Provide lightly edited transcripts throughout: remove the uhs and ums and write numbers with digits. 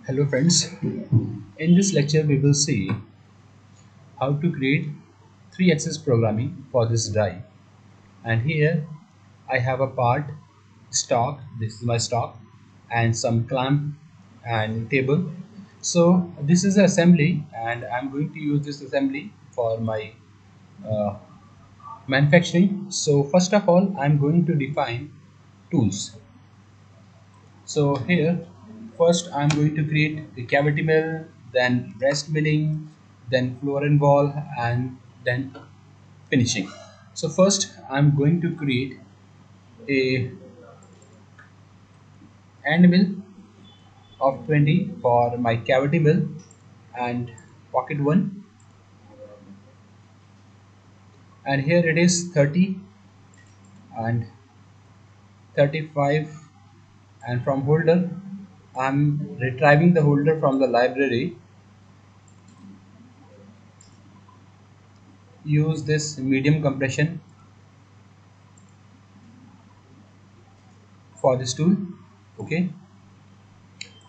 Hello friends, in this lecture we will see how to create 3-axis programming for this die. And here I have a part stock, this is my stock, and some clamp and table. So this is the assembly and I'm going to use this assembly for my uh, manufacturing. So first of all I'm going to define tools. So here, first I'm going to create the cavity mill, then rest milling, then floor and wall, and then finishing. So first I'm going to create a end mill of 20 for my cavity mill and pocket one, and here it is 30 and 35, and from holder I'm retrieving the holder from the library. Use this medium compression for this tool. Okay,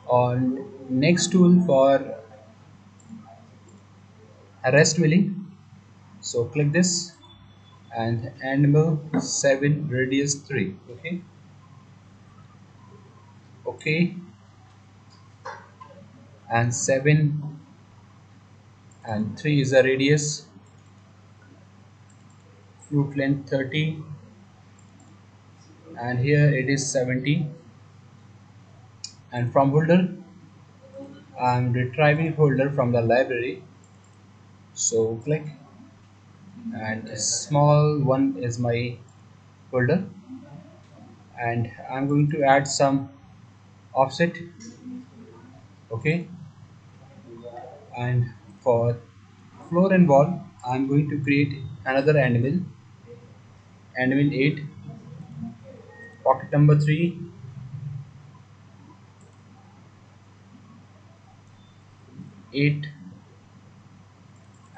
on next tool for rest milling, so click this and animal 7 radius 3. Okay, okay, and 7 and 3 is the radius, flute length 30, and here it is 70, and from holder I'm retrieving holder from the library, so click, and small one is my holder, and I'm going to add some offset. Okay, and for floor and wall I'm going to create another animal 8, pocket number 3, 8,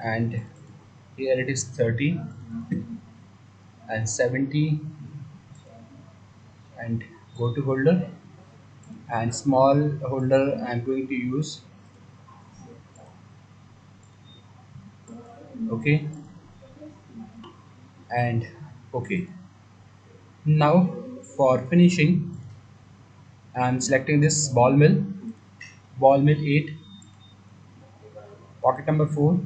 and here it is 30 and 70, and go to holder, and small holder I'm going to use. Okay, and okay, now for finishing I'm selecting this ball mill 8, pocket number 4,